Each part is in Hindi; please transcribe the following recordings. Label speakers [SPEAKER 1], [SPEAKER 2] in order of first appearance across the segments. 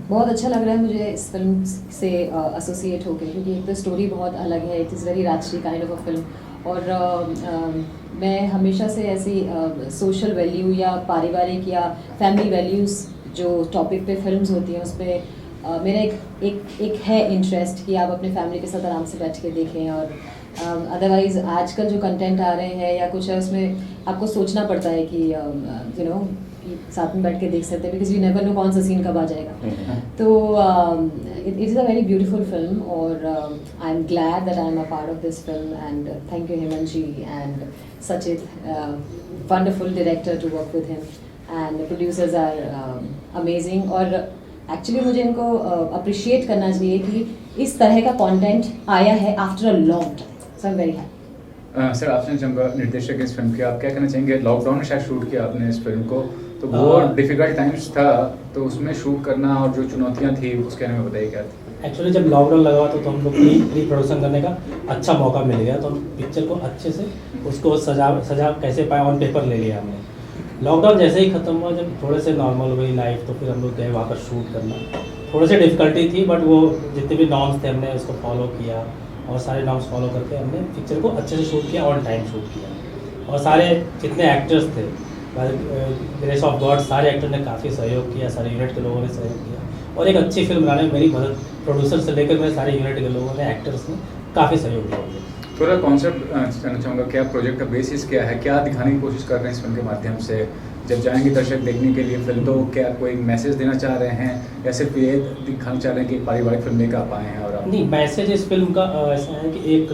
[SPEAKER 1] बहुत अच्छा लग रहा है मुझे इस फिल्म से एसोसिएट होकर, क्योंकि एक तो स्टोरी बहुत अलग है, it is very Rajshri kind of a film. और मैं हमेशा से ऐसी सोशल वैल्यू या पारिवारिक या फैमिली वैल्यूज़ जो टॉपिक पे फिल्म्स होती हैं उस पर मेरा एक है इंटरेस्ट कि आप अपने फैमिली के साथ आराम से बैठ के देखें। और अदरवाइज़ आजकल जो कंटेंट आ रहे हैं या कुछ है उसमें आपको सोचना पड़ता है कि यू नो कि साथ में बैठ के देख सकते हैं, बिकॉज यू नेवर नो कौन सा सीन कब आ जाएगा। तो it is a very beautiful film और I am glad that I am a part of this film and thank you Hemant ji and Sachit, wonderful director to work with him and producers are amazing. और एक्चुअली मुझे इनको अप्रिशिएट करना चाहिए कि इस तरह का कंटेंट आया है after a long time, so I am very happy.
[SPEAKER 2] Sir आपसे चाहूँगा निर्देशक इस फिल्म के, आप क्या कहना चाहेंगे? लॉकडाउन में शायद शूट किया आपने इस फिल्म को, तो वो डिफिकल्ट टाइम्स था, तो उसमें शूट करना और जो चुनौतियाँ थी उसके बारे में बताइए क्या थी?
[SPEAKER 3] एक्चुअली जब लॉकडाउन लगा हुआ तो हम लोग प्री प्रोडक्शन करने का अच्छा मौका मिल गया, तो हम पिक्चर को अच्छे से उसको सजा कैसे पाए ऑन पेपर ले लिया हमने। लॉकडाउन जैसे ही ख़त्म हुआ, जब थोड़े से नॉर्मल हुई लाइफ, तो फिर हम लोग गए वहाँ पर शूट करना। थोड़ी सी डिफ़िकल्टी थी, बट वो जितने भी नॉर्म्स थे हमने उसको फॉलो किया और सारे नॉर्म्स फॉलो करके हमने पिक्चर को अच्छे से शूट किया, ऑन टाइम शूट किया। और सारे जितने एक्टर्स थे, ग्रेस ऑफ गॉड, सारे एक्टर ने काफ़ी सहयोग किया, सारे यूनिट के लोगों ने सहयोग किया और एक अच्छी फिल्म बनाने में मेरी मदद, प्रोड्यूसर से लेकर मेरे सारे यूनिट के लोगों ने, एक्टर्स ने काफ़ी सहयोग दिया मुझे।
[SPEAKER 2] थोड़ा कॉन्सेप्ट जानना चाहूँगा, क्या प्रोजेक्ट का बेसिस क्या है, क्या दिखाने की कोशिश कर रहे हैं इस फिल्म के माध्यम से? जब जाएंगे दर्शक देखने के लिए फिल्म, तो क्या कोई मैसेज देना चाह रहे हैं या सिर्फ ये दिखाना चाह रहे हैं कि पारिवारिक फिल्म लेकर आप आए हैं? और
[SPEAKER 3] नहीं, मैसेज इस फिल्म का ऐसा है कि एक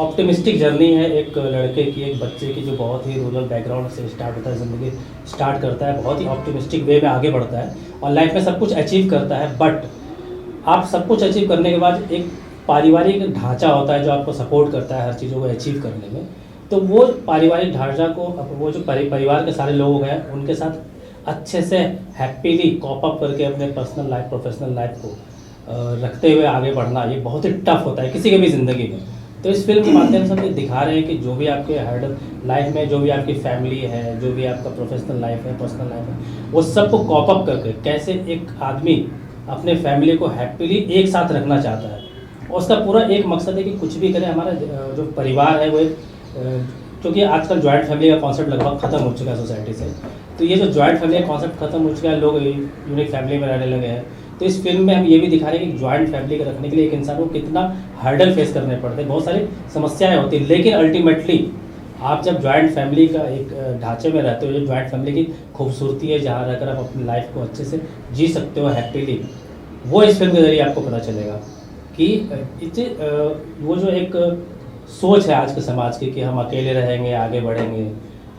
[SPEAKER 3] ऑप्टिमिस्टिक जर्नी है एक लड़के की, एक बच्चे की, जो बहुत ही रूरल बैकग्राउंड से स्टार्ट होता है, ज़िंदगी स्टार्ट करता है, बहुत ही ऑप्टिमिस्टिक वे में आगे बढ़ता है और लाइफ में सब कुछ अचीव करता है। बट आप सब कुछ अचीव करने के बाद एक पारिवारिक ढांचा होता है जो आपको सपोर्ट करता है हर चीज़ों को अचीव करने में। तो वो पारिवारिक ढांचा को, वो जो परिवार के सारे लोग हैं उनके साथ अच्छे से हैप्पीली कॉप अप करके अपने पर्सनल लाइफ, प्रोफेशनल लाइफ को रखते हुए आगे बढ़ना, ये बहुत ही टफ होता है किसी की भी ज़िंदगी में। तो इस फिल्म के माध्यम से हम ये दिखा रहे हैं कि जो भी आपके हर्डल लाइफ में, जो भी आपकी फैमिली है, जो भी आपका प्रोफेशनल लाइफ है, पर्सनल लाइफ है, वो सबको कॉप अप करके कैसे एक आदमी अपने फैमिली को हैप्पीली एक साथ रखना चाहता है। और उसका पूरा एक मकसद है कि कुछ भी करें, हमारा जो परिवार है वो एक, क्योंकि आजकल जॉइंट फैमिली का कॉन्सेप्ट लगभग ख़त्म हो चुका है सोसाइटी से, तो ये जो जॉइंट फैमिली का कॉन्सेप्ट खत्म हो चुका है, लोग यूनिक फैमिली में रहने लगे हैं। तो इस फिल्म में हम ये भी दिखा रहे हैं कि जॉइंट फैमिली को रखने के लिए एक इंसान को कितना हर्डल फेस करने पड़ते हैं, बहुत सारी समस्याएं होती हैं, लेकिन अल्टीमेटली आप जब जॉइंट फैमिली का एक ढांचे में रहते हो, जो जॉइंट फैमिली की खूबसूरती है, जहाँ रहकर आप अपनी लाइफ को अच्छे से जी सकते हो हैप्पीली, वो इस फिल्म के जरिए आपको पता चलेगा कि वो जो एक सोच है आज के समाज की कि हम अकेले रहेंगे, आगे बढ़ेंगे,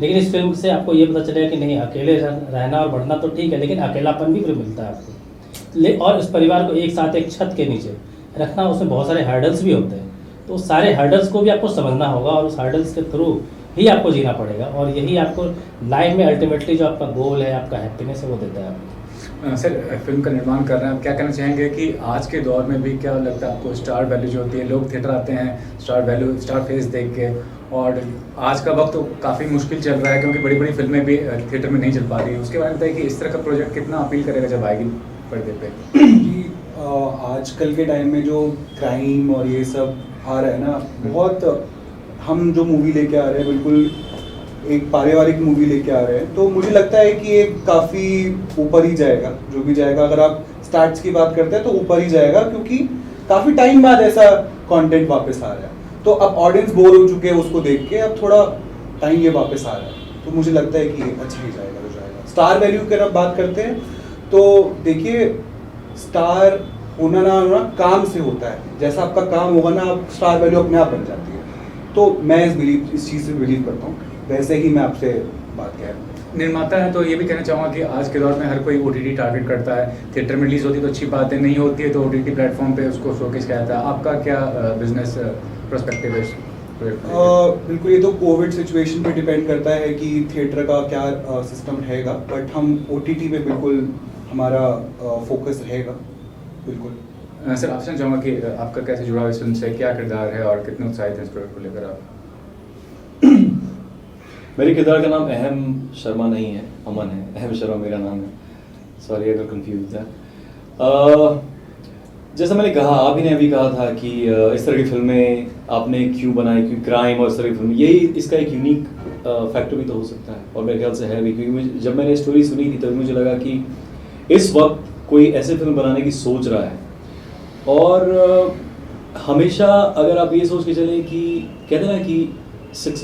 [SPEAKER 3] लेकिन इस फिल्म से आपको ये पता चलेगा कि नहीं, अकेले रहना और बढ़ना तो ठीक है, लेकिन अकेलापन भी फिर मिलता है आपको। और उस परिवार को एक साथ एक छत के नीचे रखना, उसमें बहुत सारे हर्डल्स भी होते हैं, तो उस सारे हर्डल्स को भी आपको समझना होगा और उस हर्डल्स के थ्रू ही आपको जीना पड़ेगा, और यही आपको लाइफ में अल्टीमेटली जो आपका गोल है, आपका हैप्पीनेस है, वो देता है आपको।
[SPEAKER 2] सर फिल्म का निर्माण कर रहे हैं, आप क्या कहना चाहेंगे कि आज के दौर में भी क्या लगता है आपको, स्टार वैल्यू जो होती है, लोग थिएटर आते हैं स्टार वैल्यू, स्टार फेस देख के, और आज का वक्त तो काफ़ी मुश्किल चल रहा है क्योंकि बड़ी बड़ी फिल्में भी थिएटर में नहीं चल पा रही है, उसके बारे में बताइए कि इस तरह का प्रोजेक्ट कितना अपील करेगा जब आएगी पर्दे पे?
[SPEAKER 4] जी, आजकल के टाइम में जो क्राइम और ये सब आ रहा है ना, बहुत हम जो मूवी लेके आ रहे हैं बिल्कुल एक पारिवारिक मूवी लेके आ रहे हैं, तो मुझे लगता है कि ये काफ़ी ऊपर ही जाएगा, जो भी जाएगा। अगर आप स्टार्ट्स की बात करते हैं तो ऊपर ही जाएगा, क्योंकि काफ़ी टाइम बाद ऐसा कंटेंट वापस आ रहा है, तो अब ऑडियंस बोर हो चुके हैं उसको देख के, अब थोड़ा टाइम ये वापस आ रहा है, तो मुझे लगता है कि ये अच्छा ही जाएगा जो जाएगा। स्टार वैल्यू की अगर बात करते हैं तो देखिए, स्टार होना ना होना काम से होता है, जैसा आपका काम होगा ना, आप स्टार वैल्यू अपने आप बन जाती है। तो मैं इस चीज़ से बिलीव करता हूँ, वैसे ही मैं आपसे बात कह रहा हूँ।
[SPEAKER 2] निर्माता है तो ये भी कहना चाहूँगा कि आज के दौर में हर कोई OTT टारगेट करता है, थिएटर में रिलीज होती है तो अच्छी बात है, नहीं होती है तो OTT प्लेटफॉर्म पे उसको शोकेस किया जाता है। आपका क्या बिजनेस पर्सपेक्टिव है?
[SPEAKER 4] बिल्कुल, ये तो कोविड सिचुएशन पे डिपेंड करता है कि थिएटर का क्या सिस्टम रहेगा, बट हम OTT पे बिल्कुल हमारा फोकस रहेगा बिल्कुल।
[SPEAKER 2] सर आपसे चाहूँगा कि आपका कैसे जुड़ा इस फिल्म से, क्या किरदार है और कितने उत्साहित हैं इस प्रोजेक्ट को लेकर आप?
[SPEAKER 5] मेरे किरदार का नाम अहम शर्मा नहीं है, अमन है। अहम शर्मा मेरा नाम है, सॉरी अगर कंफ्यूज है। जैसा मैंने कहा, आप ही ने अभी कहा था कि इस तरह की फिल्में आपने क्यों बनाई, क्योंकि क्राइम और इस तरह की फिल्म, यही इसका एक यूनिक फैक्टर भी तो हो सकता है, और मेरे ख्याल से है भी, क्योंकि जब मैंने स्टोरी सुनी थी तभी मुझे लगा कि इस वक्त कोई ऐसे फिल्म बनाने की सोच रहा है। और हमेशा अगर आप ये सोच के चलें कि कहते हैं ना कि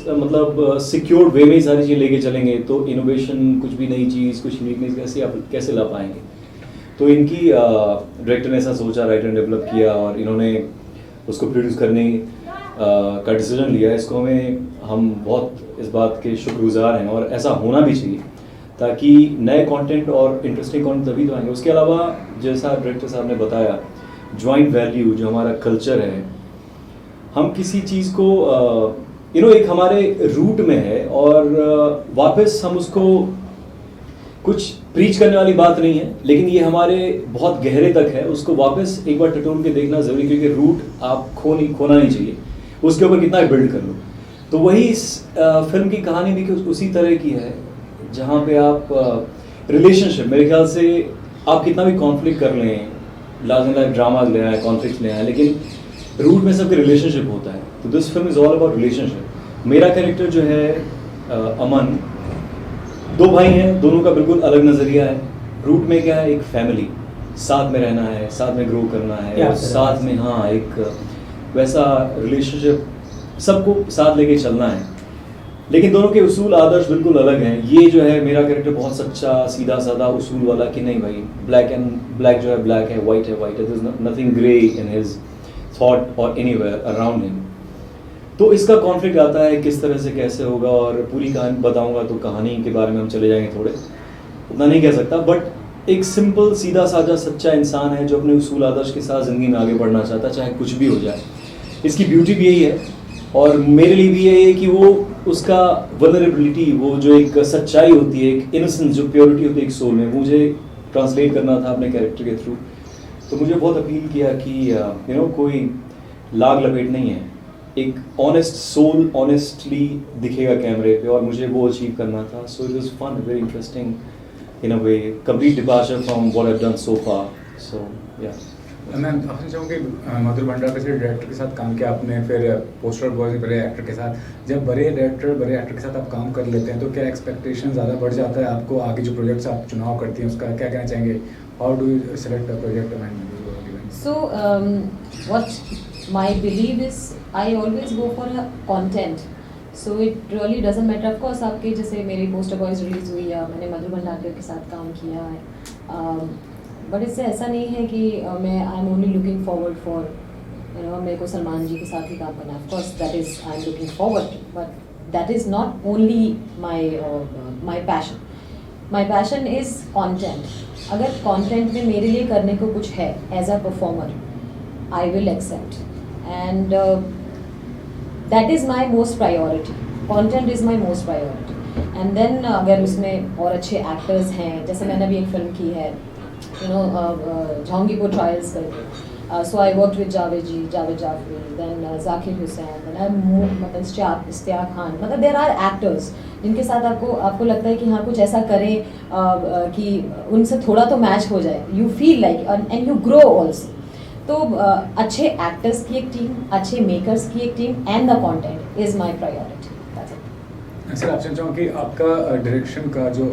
[SPEAKER 5] मतलब सिक्योर्ड वे में ही सारी चीज़ें लेके चलेंगे तो इनोवेशन, कुछ भी नई चीज़, कुछ यूनिकनेस कैसे आप कैसे ला पाएंगे। तो इनकी डायरेक्टर ने ऐसा सोचा, राइटर ने डेवलप किया और इन्होंने उसको प्रोड्यूस करने का डिसीजन लिया। इसको हम बहुत इस बात के शुक्रगुजार हैं, और ऐसा होना भी चाहिए ताकि नए कंटेंट और इंटरेस्टिंग कंटेंट तभी तो आएंगे। उसके अलावा जैसा डायरेक्टर साहब ने बताया, जॉइंट वैल्यू जो हमारा कल्चर है, हम किसी चीज़ को एक हमारे रूट में है और वापस हम उसको, कुछ प्रीच करने वाली बात नहीं है, लेकिन ये हमारे बहुत गहरे तक है, उसको वापस एक बार टटोल के देखना ज़रूरी, क्योंकि रूट आप खोना नहीं चाहिए, उसके ऊपर कितना बिल्ड कर लो। तो वही इस फिल्म की कहानी भी उसी तरह की है, जहाँ पे आप रिलेशनशिप, मेरे ख्याल से आप कितना भी कॉन्फ्लिक्ट कर लें, लाजम लाइफ ड्रामा ले आए, कॉन्फ्लिक्ट ले आए, लेकिन रूट में सबके रिलेशनशिप होता है। तो this film is all about relationship. मेरा कैरेक्टर जो है अमन, दो भाई हैं, दोनों का बिल्कुल अलग नज़रिया है। रूट में क्या है, एक फैमिली, साथ में रहना है, साथ में ग्रो करना है, और साथ में एक वैसा रिलेशनशिप, सबको साथ लेके चलना है, लेकिन दोनों के उसूल आदर्श बिल्कुल अलग हैं। ये जो है मेरा कैरेक्टर बहुत सच्चा, सीधा साधा उसूल वाला, कि नहीं भाई, ब्लैक जो है ब्लैक है, वाइट है वाइट है, there is nothing grey in his thought और एनीवेयर अराउंड हिम। तो इसका कॉन्फ्लिक्ट आता है किस तरह से कैसे होगा, और पूरी कहानी बताऊंगा तो कहानी के बारे में हम चले जाएंगे, थोड़े उतना नहीं कह सकता, बट एक सिंपल सीधा साधा सच्चा इंसान है जो अपने उसूल आदर्श के साथ ज़िंदगी में आगे बढ़ना चाहता है, चाहे कुछ भी हो जाए। इसकी ब्यूटी भी यही है, और मेरे लिए भी यही है कि वो उसका वल्नरेबिलिटी, वो जो एक सच्चाई होती है, एक इनोसेंस, जो प्योरिटी होती है एक सोल में, मुझे ट्रांसलेट करना था अपने कैरेक्टर के थ्रू। तो मुझे बहुत अपील किया कि कोई लाग लपेट नहीं है, एक ऑनेस्ट सोल ऑनेस्टली दिखेगा कैमरे पे, और मुझे वो अचीव करना था। So it was fun, very interesting in a way, complete departure from what I have done so far. So yeah
[SPEAKER 2] मैं आपसे चाहूँगी, मधुर भंडारकर से डायरेक्टर के साथ काम किया आपने, फिर पोस्टर बॉय बड़े एक्टर के साथ, जब बड़े डायरेक्टर बड़े एक्टर के साथ आप काम कर लेते हैं तो क्या एक्सपेक्टेशन ज़्यादा बढ़ जाता है आपको, आगे जो प्रोजेक्ट्स आप चुनाव करती हैं उसका क्या कहना चाहेंगे, how do you select a project?
[SPEAKER 1] So what my belief is, I always go for a content. So it really doesn't matter. Of course, आपके जैसे मेरी पोस्टर बॉयज रिलीज हुई है, मैंने मधुर भंडारकर के साथ काम किया है, बट इससे ऐसा नहीं है कि मैं I am only looking forward for मेरे को सलमान जी के साथ ही काम करना है। Of course that is I am looking forward, but that is not only my passion. My passion is content. अगर कॉन्टेंट में मेरे लिए करने को कुछ है as a performer, I will accept, and that is my most priority. Content is my most priority. And then अगर उसमें और अच्छे एक्टर्स हैं, जैसे मैंने अभी एक फिल्म की है जहांगीपुर ट्रायल्स करके, so I work with Javed Jafri, then Zakir Hussain, मतलब इश्तियाक खान, मतलब देर आर एक्टर्स जिनके साथ आपको लगता है कि हाँ कुछ ऐसा करें कि उनसे थोड़ा तो मैच हो जाए, you feel like and you grow also. तो अच्छे एक्टर्स की एक टीम, अच्छे मेकर्स की एक team, and the content is my priority.
[SPEAKER 2] Sir आपसे चाहूँ कि आपका डायरेक्शन का जो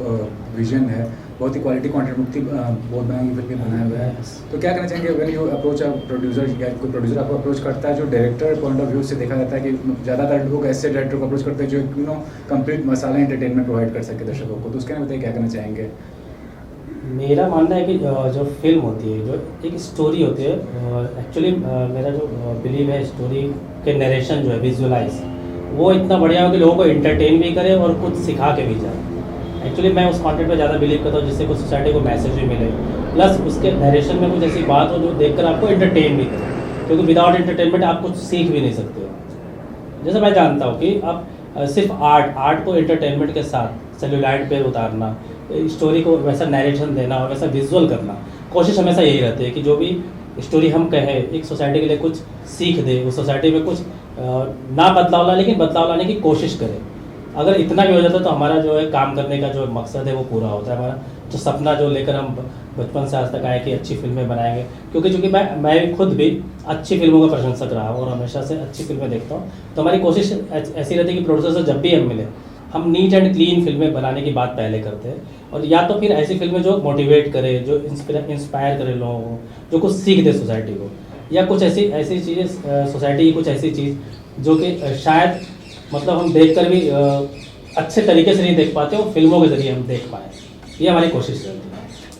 [SPEAKER 2] विजन है बहुत ही क्वालिटी कंटेंट मुक्ति बहुत महंगी फिल्म बनाया हुआ है, तो क्या कहना चाहेंगे when you approach a producer, या कोई प्रोड्यूसर आपको अप्रोच करता है, जो डायरेक्टर पॉइंट ऑफ व्यू से देखा जाता है कि ज़्यादातर लोग ऐसे डायरेक्टर को अप्रोच करते हैं जो कंप्लीट मसाला एंटरटेनमेंट प्रोवाइड कर सके दर्शकों को, तो उसके बताइए क्या कहना चाहेंगे?
[SPEAKER 3] मेरा मानना है कि जो फिल्म होती है, जो एक स्टोरी होती है, एक्चुअली मेरा जो बिलीव है, स्टोरी के नरेशन जो है, विजुअलाइज, वो इतना बढ़िया हो कि लोगों को एंटरटेन भी करे और कुछ सिखा के भी जाए। एक्चुअली मैं उस कंटेंट पे ज़्यादा बिलीव करता हूँ जिससे कुछ सोसाइटी को मैसेज भी मिले, प्लस उसके नरेशन में कुछ ऐसी बात हो जो देखकर आपको एंटरटेन भी करे, क्योंकि विदाउट एंटरटेनमेंट आप कुछ सीख भी नहीं सकते हो। जैसे मैं जानता हूँ कि आप सिर्फ आर्ट को एंटरटेनमेंट के साथ सेल्यूलाइट पे उतारना, स्टोरी को वैसा नरेशन देना और वैसा विजुअल करना, कोशिश हमेशा यही रहती है कि जो भी स्टोरी हम कहें एक सोसाइटी के लिए कुछ सीख दे, उस सोसाइटी में कुछ ना बदलाव लाए लेकिन बदलाव लाने की कोशिश करें। अगर इतना भी हो जाता है तो हमारा जो है काम करने का जो मकसद है वो पूरा होता है, हमारा जो सपना जो लेकर हम बचपन से आज तक आए कि अच्छी फिल्में बनाएंगे, क्योंकि चूँकि मैं खुद भी अच्छी फिल्मों का प्रशंसक रहा हूँ और हमेशा से अच्छी फिल्में देखता हूँ, तो हमारी कोशिश ऐसी रहती है कि प्रोड्यूसर से जब भी हम मिले हम नीट एंड क्लीन फिल्में बनाने की बात पहले करते हैं, और या तो फिर ऐसी फिल्में जो मोटिवेट करे, जो इंस्पायर करे लोगों को, जो कुछ सीख दे सोसाइटी को, या कुछ ऐसी चीज़ें सोसाइटी की कुछ ऐसी चीज़ जो कि शायद मतलब हम देख कर भी अच्छे तरीके से नहीं देख पाते, वो फिल्मों के ज़रिए हम देख पाए, ये हमारी कोशिश रहती है।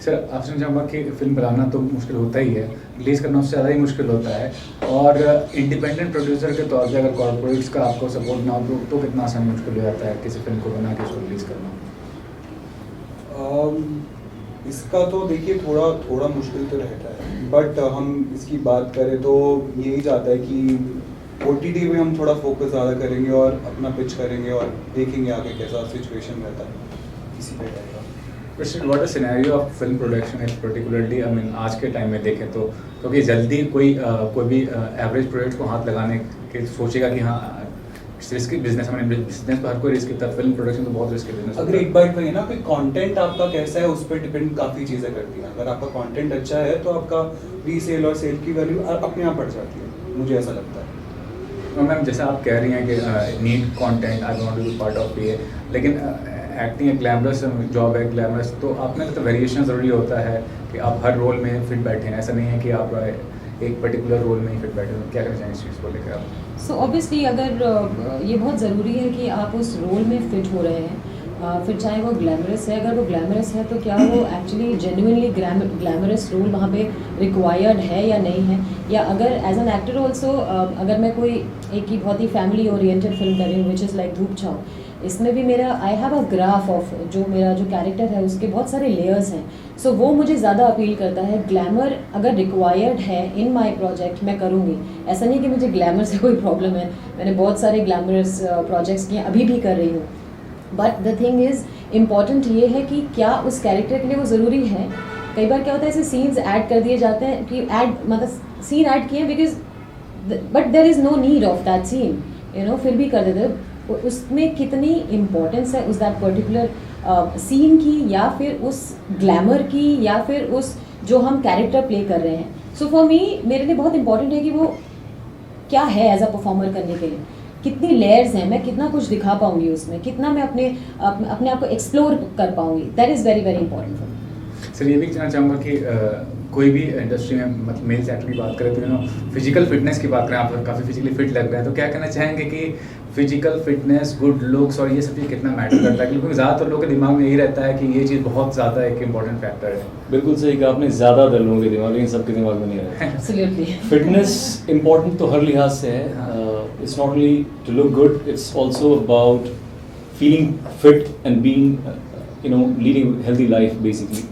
[SPEAKER 2] सर आपसे चाहूँगा कि फिल्म बनाना तो मुश्किल होता ही है, रिलीज़ करना उससे ज़्यादा ही मुश्किल होता है, और इंडिपेंडेंट प्रोड्यूसर के तौर पे अगर कॉर्पोरेट्स का आपको सपोर्ट ना हो तो कितना आसान मुश्किल हो जाता है किसी फिल्म को बना के उसको रिलीज़ करना?
[SPEAKER 4] इसका तो देखिए थोड़ा मुश्किल तो रहता है, बट हम इसकी बात करें तो यही चाहता है कि OTT में हम थोड़ा फोकस ज़्यादा करेंगे और अपना पिच करेंगे और देखेंगे आगे कैसा सिचुएशन रहता है, इसी पे रहेगा।
[SPEAKER 2] What a scenario of film production is particularly, I mean आज के टाइम में देखें तो, क्योंकि जल्दी कोई भी एवरेज प्रोजेक्ट को हाथ लगाने के सोचेगा कि हाँ रिस्की बिजनेस, हमारे बिजनेस पर हर कोई रिस्क था, फिल्म प्रोडक्शन तो बहुत रिस्की बिजनेस।
[SPEAKER 4] अगर एक बात वही है ना कि कंटेंट आपका कैसा है उस पर डिपेंड काफ़ी चीज़ें करती हैं। अगर आपका कंटेंट अच्छा है तो आपका रीसेल और सेल की वैल्यू अपने आप बढ़ जाती है, मुझे ऐसा लगता है।
[SPEAKER 2] मैम जैसे आप कह रही हैं कि need content, I want to be part of ये, लेकिन एक्टिंग एक ग्लैमरस जॉब है, ग्लैमरस तो आपने तो वेरिएशन ज़रूरी होता है कि आप हर रोल में फिट बैठे हैं, ऐसा नहीं है कि आप एक पर्टिकुलर रोल में ही फिट बैठे हो। क्या करना चाहिए इस चीज़ को लेकर आप?
[SPEAKER 1] सो ऑब्वियसली अगर ये बहुत ज़रूरी है कि आप उस रोल में फिट हो रहे हैं, फिर चाहे वो ग्लैमरस है, अगर वो ग्लैमरस है तो क्या वो एक्चुअली जेन्युइनली ग्लैमरस रोल वहाँ पे रिक्वायर्ड है या नहीं है, या अगर एज एन एक्टर ऑल्सो अगर मैं कोई एक ही बहुत ही फैमिली ओरिएंटेड फिल्म कर रही हूँ विच इज़ लाइक धूप छाँव, इसमें भी मेरा I have a graph of जो मेरा जो कैरेक्टर है उसके बहुत सारे लेयर्स हैं, सो वो मुझे ज़्यादा अपील करता है। ग्लैमर अगर रिक्वायर्ड है इन माय प्रोजेक्ट मैं करूँगी, ऐसा नहीं कि मुझे ग्लैमर से कोई प्रॉब्लम है, मैंने बहुत सारे ग्लैमरस प्रोजेक्ट्स किए, अभी भी कर रही हूँ, but the thing is important ये है कि क्या उस कैरेक्टर के लिए वो ज़रूरी है। कई बार क्या होता है ऐसे सीन्स ऐड कर दिए जाते हैं कि मतलब सीन ऐड किए because but there is no need of that scene, फिर भी कर देते, उसमें कितनी इम्पोर्टेंस है उस दैट पर्टिकुलर सीन की, या फिर उस ग्लैमर की, या फिर उस जो हम कैरेक्टर प्ले कर रहे हैं। सो फॉर मी मेरे लिए बहुत इंपॉर्टेंट है कि वो क्या है एज अ परफॉर्मर करने के लिए, कितनी लेयर्स हैं, मैं कितना कुछ दिखा पाऊंगी उसमें, कितना मैं अपने आप को एक्सप्लोर कर पाऊंगी, that is very very important for me.
[SPEAKER 2] Sir ये भी कहना चाहूँगा कि कोई भी इंडस्ट्री में मतलब मेल एक्टर की बात करें तो फिजिकल फिटनेस की बात करें, आप काफ़ी फिजिकली फिट लग रहे हैं, तो क्या कहना चाहेंगे कि फिजिकल फिटनेस, गुड लुक्स और ये सब चीज़ कितना मैटर करता है? क्योंकि ज़्यादातर लोगों के दिमाग में यही रहता है कि ये चीज़ बहुत ज़्यादा एक इंपॉर्टेंट फैक्टर है।
[SPEAKER 5] बिल्कुल सही कहा आपने, ज़्यादातर लोगों के दिमाग, लेकिन सबके दिमाग में नहीं रहता।
[SPEAKER 1] एब्सोल्युटली
[SPEAKER 5] फिटनेस इम्पॉर्टेंट तो हर लिहाज से है, it's not only to look good, it's also about feeling fit and being leading healthy life basically.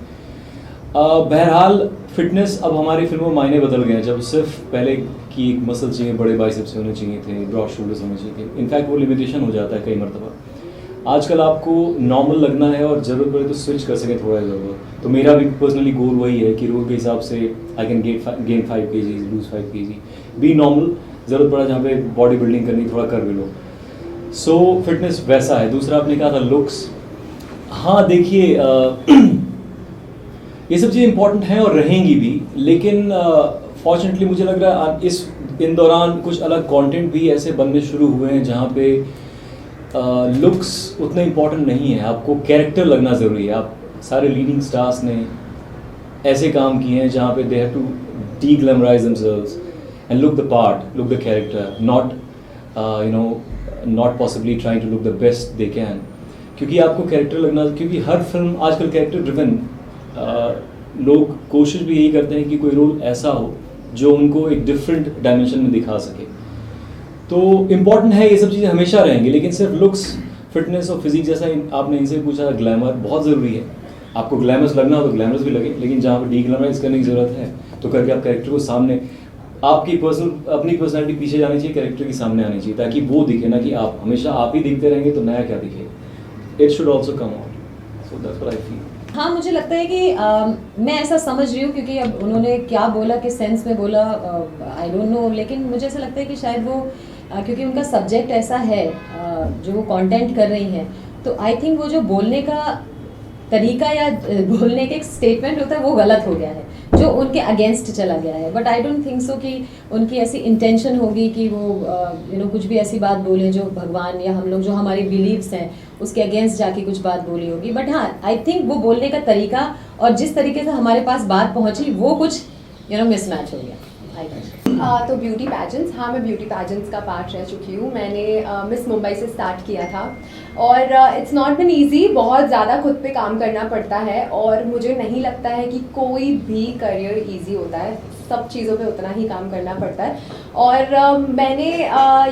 [SPEAKER 5] बहरहाल फिटनेस अब हमारी फिल्मों में मायने बदल गए हैं, जब सिर्फ पहले की एक मसल चाहिए, बड़े बाइसेप्स होने चाहिए थे, ब्रॉड शोल्डर्स होने चाहिए थे, इनफैक्ट वो लिमिटेशन हो जाता है कई मरतबा। आजकल आपको नॉर्मल लगना है और ज़रूरत पड़े तो स्विच कर सकें थोड़ा इधर। तो मेरा भी पर्सनली गोल वही है कि रोल के हिसाब से I can gain 5 kg, lose 5 kg, be normal, ज़रूरत पड़ा जहाँ पे बॉडी बिल्डिंग करनी थोड़ा कर भी लो। सो फिटनेस वैसा है। दूसरा आपने कहा था लुक्स, हाँ देखिए ये सब चीज़ें इंपॉर्टेंट हैं और रहेंगी भी, लेकिन फॉर्चुनेटली मुझे लग रहा है इन दौरान कुछ अलग कंटेंट भी ऐसे बनने शुरू हुए हैं जहाँ पे लुक्स उतने इम्पॉर्टेंट नहीं है, आपको कैरेक्टर लगना ज़रूरी है। आप सारे लीडिंग स्टार्स ने ऐसे काम किए हैं जहाँ पे they have to deglamorise themselves and look the part, look the character, not possibly trying to look the best they can, क्योंकि आपको कैरेक्टर लगना, क्योंकि हर फिल्म आजकल कैरेक्टर ड्रिवन, लोग कोशिश भी यही करते हैं कि कोई रोल ऐसा हो जो उनको एक डिफरेंट डायमेंशन में दिखा सके। तो इम्पॉर्टेंट है, ये सब चीज़ें हमेशा रहेंगी, लेकिन सिर्फ लुक्स, फिटनेस और फिजिक जैसा आपने इनसे पूछा, ग्लैमर बहुत ज़रूरी है। आपको ग्लैमरस लगना हो तो ग्लैमरस भी लगे, लेकिन जहाँ पर डीग्लैमराइज करने की ज़रूरत है तो करके आप कैरेक्टर को सामने, आपकी अपनी पर्सनैलिटी पीछे जानी चाहिए, कैरेक्टर के सामने आनी चाहिए, ताकि वो दिखे ना कि आप हमेशा आप ही दिखते रहेंगे तो नया क्या दिखेगा। It should also come out, so that's what I feel.
[SPEAKER 1] हाँ, मुझे लगता है कि मैं ऐसा समझ रही हूँ, क्योंकि अब उन्होंने क्या बोला, किस सेंस में बोला, आई डोंट नो, लेकिन मुझे ऐसा लगता है कि शायद वो क्योंकि उनका सब्जेक्ट ऐसा है जो वो कंटेंट कर रही हैं, तो आई थिंक वो जो बोलने का तरीका या बोलने के एक स्टेटमेंट होता है वो गलत हो गया है, जो उनके अगेंस्ट चला गया है। But I don't think so कि उनकी ऐसी इंटेंशन होगी कि वो कुछ भी ऐसी बात बोले जो भगवान या हम लोग जो हमारे बिलीव्स हैं उसके अगेंस्ट जाके कुछ बात बोली होगी। बट हाँ, आई थिंक वो बोलने का तरीका और जिस तरीके से हमारे पास बात पहुंची वो कुछ मिसमैच हो गया।
[SPEAKER 6] तो ब्यूटी पैजेंट्स, हाँ मैं ब्यूटी पैजेंट्स का पार्ट रह चुकी हूँ। मैंने मिस मुंबई से स्टार्ट किया था और इट्स नॉट बिन ईजी, बहुत ज़्यादा खुद पे काम करना पड़ता है और मुझे नहीं लगता है कि कोई भी करियर ईजी होता है, सब चीज़ों पे उतना ही काम करना पड़ता है। और मैंने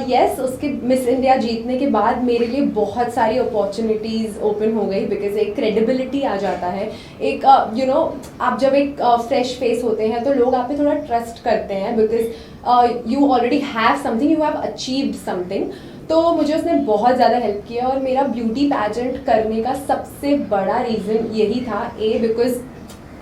[SPEAKER 6] यस उसके मिस इंडिया जीतने के बाद मेरे लिए बहुत सारी अपॉर्चुनिटीज़ ओपन हो गई, बिकॉज एक क्रेडिबिलिटी आ जाता है, एक आप जब एक फ्रेश फेस होते हैं तो लोग आप पे थोड़ा ट्रस्ट करते हैं, because you already have something, you have achieved something. तो मुझे उसने बहुत ज़्यादा हेल्प किया और मेरा ब्यूटी पैजेंट करने का सबसे बड़ा रीज़न यही था, because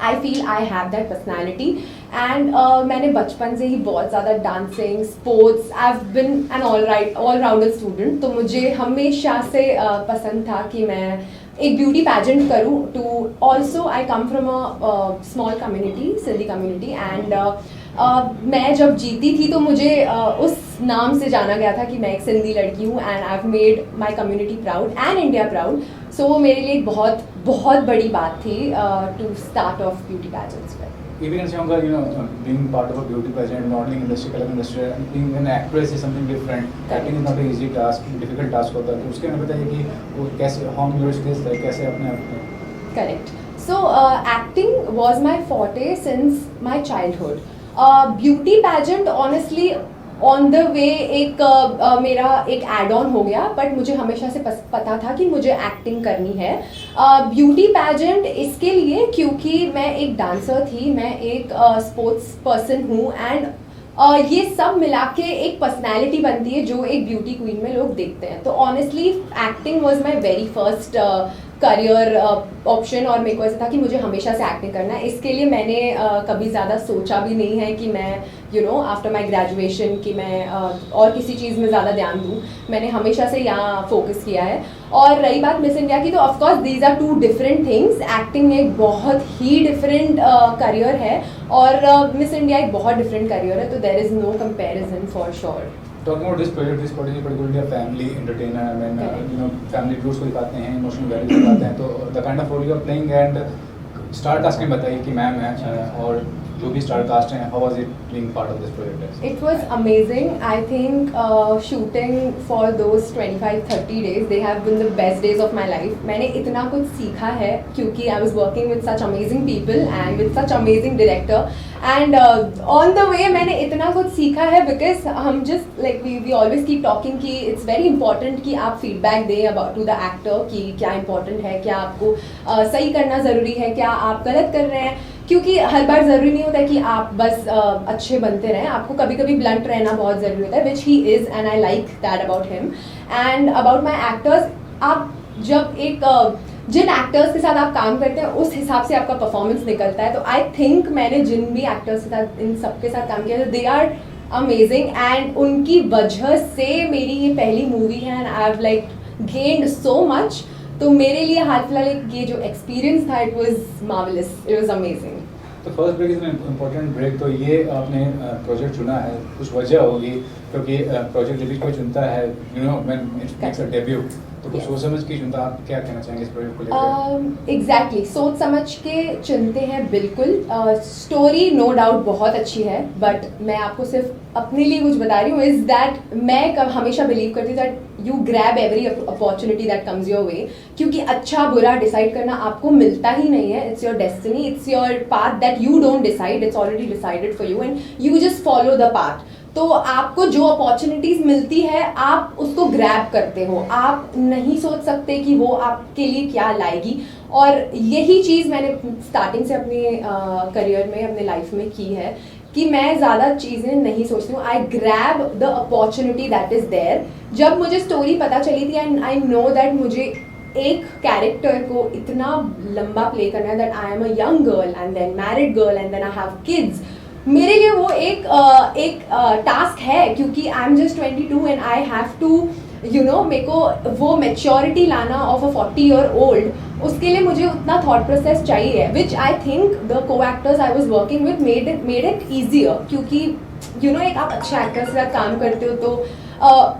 [SPEAKER 6] I feel I have that personality and मैंने बचपन से ही बहुत ज़्यादा dancing, sports, I have been an all rounder student. तो मुझे हमेशा से पसंद था कि मैं एक ब्यूटी पैजेंट करूँ। Too also I come from a small community, Sindhi community, and मैं जब जीती थी तो मुझे उस नाम से जाना गया था कि मैं एक सिंधी लड़की हूँ and I have made my community proud and India proud. So वो मेरे लिए एक बहुत बहुत बड़ी बात थी to start off beauty pageants पर।
[SPEAKER 2] ये भी कहना चाहूँगा being part of a beauty pageant, modeling industry, color industry, and being an actress is something different. Acting is not an easy task, difficult task होता है। तो उसके में बताइए कि वो कैसे hone your skills है, कैसे अपने आप को।
[SPEAKER 6] Correct. So acting was my forte since my childhood. Beauty pageant honestly on the way एक मेरा एक एड ऑन हो गया, बट मुझे हमेशा से पता था कि मुझे एक्टिंग करनी है। ब्यूटी पैजेंट इसके लिए क्योंकि मैं एक डांसर थी, मैं एक स्पोर्ट्स पर्सन हूँ एंड ये सब मिला के एक पर्सनैलिटी बनती है जो एक ब्यूटी क्वीन में लोग देखते हैं। तो honestly acting was my very first career option और मेरे को ऐसा था कि मुझे हमेशा से एक्टिंग करना है। इसके लिए मैंने कभी ज़्यादा सोचा भी नहीं है कि मैं आफ्टर माई ग्रेजुएशन कि मैं और किसी चीज़ में ज़्यादा ध्यान दूँ। मैंने हमेशा से यहाँ फोकस किया है। और रही बात मिस इंडिया की, तो of course these are two different things. Acting एक बहुत ही डिफरेंट करियर है और मिस इंडिया एक बहुत डिफरेंट करियर है, तो there is no comparison for sure.
[SPEAKER 2] Talking about this project is particularly a family entertainer. I mean, family roots को दिखाते हैं, emotional values दिखाते हैं। तो the kind of role you are playing and star cast में बताइए कि मैम है और जो भी स्टार कास्ट हैं, how was it being part of this project?
[SPEAKER 6] It was amazing. I think shooting for those 25-30 days, they have been the best days of my life. मैंने इतना कुछ सीखा है क्योंकि I was working with such amazing people and with such amazing director. And on the way मैंने इतना कुछ सीखा है because हम just like we always keep talking कि it's very important कि आप feedback दें about to the actor कि क्या important है, क्या आपको सही करना ज़रूरी है, क्या आप गलत कर रहे हैं, क्योंकि हर बार ज़रूरी नहीं होता है कि आप बस अच्छे बनते रहें, आपको कभी कभी ब्लंट रहना बहुत ज़रूरी होता है, which he is and I like that about him. And about my actors, आप जब एक जिन एक्टर्स के साथ आप काम करते हैं उस हिसाब से आपका परफॉर्मेंस निकलता है। तो आई थिंक मैंने जिन भी एक्टर्स के साथ इन सब के साथ काम किया, दे आर अमेजिंग एंड उनकी वजह से मेरी ये पहली मूवी है and I have like gained so much. तो मेरे लिए हाल फिलहाल ये जो एक्सपीरियंस था, it was marvellous, it was amazing.
[SPEAKER 2] तो first break is an important break. तो ये आपने प्रोजेक्ट चुना है, कुछ वजह होगी क्योंकि प्रोजेक्ट जब भी कोई चुनता है, when it makes a debut, तो कुछ सोच समझ के चुनता। आप क्या कहना चाहेंगे इस प्रोजेक्ट को लेकर?
[SPEAKER 6] एग्जैक्टली, सोच समझ के चुनते हैं बिल्कुल। स्टोरी नो डाउट बहुत अच्छी है, बट मैं आपको सिर्फ अपने लिए कुछ बता रही हूँ, इज़ दैट मैं हमेशा बिलीव करती हूँ that you grab every opportunity that comes your way, क्योंकि अच्छा बुरा डिसाइड करना आपको मिलता ही नहीं है। It's your destiny, it's your path that you don't decide, it's already decided for you and you just follow the path. तो आपको जो अपॉर्चुनिटीज़ मिलती है आप उसको ग्रैब करते हो, आप नहीं सोच सकते कि वो आपके लिए क्या लाएगी। और यही चीज़ मैंने स्टार्टिंग से अपने करियर में, अपने लाइफ में की है कि मैं ज़्यादा चीज़ें नहीं सोचती हूँ, I grab the opportunity that is there. जब मुझे स्टोरी पता चली थी एंड आई नो दैट मुझे एक कैरेक्टर को इतना लंबा प्ले करना है, that I am a young girl and then married girl and then I have kids, मेरे लिए वो एक टास्क है, क्योंकि I am just 22 and I have to you know मेरे को वो मेच्योरिटी लाना ऑफ अ 40-year-old, उसके लिए मुझे उतना थॉट प्रोसेस चाहिए, विच आई थिंक द को actors I was working with made it easier, क्योंकि यू नो एक आप अच्छे एक्टर के साथ काम करते हो तो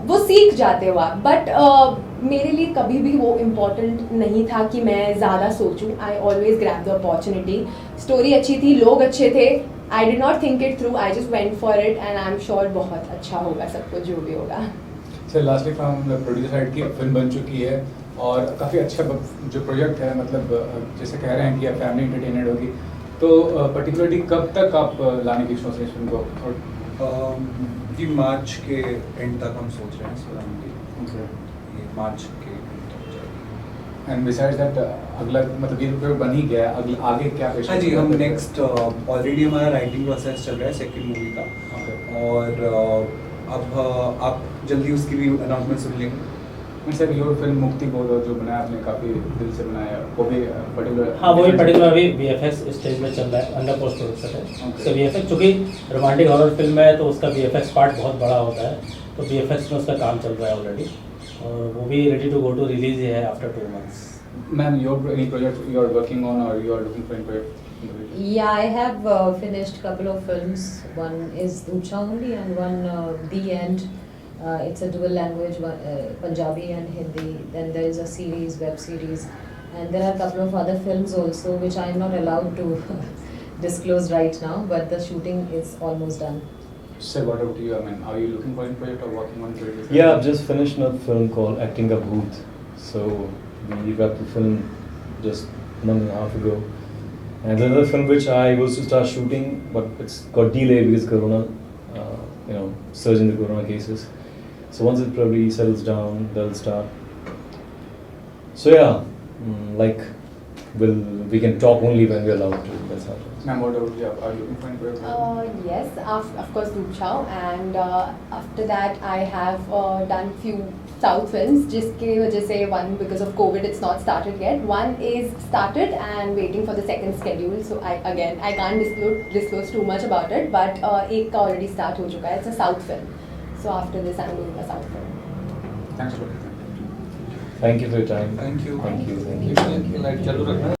[SPEAKER 6] वो सीख जाते हो आप, बट मेरे लिए कभी भी वो इम्पोर्टेंट नहीं था कि मैं ज़्यादा सोचूं. I always grab the opportunity. Story अच्छी थी, लोग अच्छे थे, I did not think it through, I just went for it and I am sure बहुत अच्छा होगा सब कुछ जो भी होगा.
[SPEAKER 2] Sir lastly from producer side की फिल्म बन चुकी है और काफ़ी अच्छा जो प्रोजेक्ट है, मतलब जैसे कह रहे हैं कि अब फैमिली एंटरटेनमेंट होगी, तो पर्टिकुलरली कब तक आप लाने की सोच रहे हैं फिल्म को? और
[SPEAKER 4] कि मार्च के एंड तक हम सोच रहे हैं इस फिल्म की. ये मार्च के end तक जाएगी.
[SPEAKER 2] एंड बिसाइड्स दैट अगला मतलब ये तो बन ही गया है, अगले आगे क्या पेश?
[SPEAKER 4] हाँ जी, हम नेक्स्ट ऑलरेडी हमारा राइटिंग प्रोसेस चल रहा है सेकंड मूवी का.
[SPEAKER 2] Okay.
[SPEAKER 4] और अब आप जल्दी उसकी भी अनाउंसमेंट सुन लेंगे.
[SPEAKER 2] सर योर फिल्म मुक्ति बोलो जो बनाया आपने काफ़ी दिल से बनाया, वो भी पर्टिकुलर?
[SPEAKER 3] हाँ, वो भी पर्टिकुलर अभी VFX स्टेज में चल रहा है, अंडर पोस्ट प्रोडक्शन है.
[SPEAKER 2] Okay.
[SPEAKER 3] तो VFX चूँकि रोमांटिक हॉरर फिल्म है तो उसका VFX पार्ट बहुत बड़ा होता है, तो VFX में उसका काम चल रहा है ऑलरेडी, और वो भी ready to go to release है after 2 months.
[SPEAKER 2] Ma'am, any project you are working on or you are looking for any project?
[SPEAKER 1] Yeah, I have finished couple of films. One is Ucha only, and one The End. It's a dual language, Punjabi and Hindi. Then there is a series, web series, and there are a couple of other films also which I am not allowed to disclose right now. But the shooting is almost done.
[SPEAKER 2] Sir, what about you? I mean, are you looking for any project or working on project?
[SPEAKER 5] Yeah, I've just finished another film called Acting a Booth. So we wrapped the film just a month and a half ago. And there's another film which I was to start shooting, but it's got delayed because Corona, surge in the Corona cases. So once it probably settles down, they'll start. So yeah, we can talk only when we're allowed to. That's how it is.
[SPEAKER 2] Ma'am, what about you? Are you looking for any project?
[SPEAKER 6] Yes, of course Dup Chao, and after that I have done few South films, जिसके वजह से one because of COVID it's not started yet. One is started and waiting for the second schedule. So I can't disclose too much about it, but एक का already start हो चुका है. It's a South film. So after this I'm doing a South film.
[SPEAKER 2] Thanks a lot.
[SPEAKER 5] Thank you for your time.
[SPEAKER 4] Thank you.
[SPEAKER 5] Thank you. Thank you.
[SPEAKER 7] Light चालू रखना.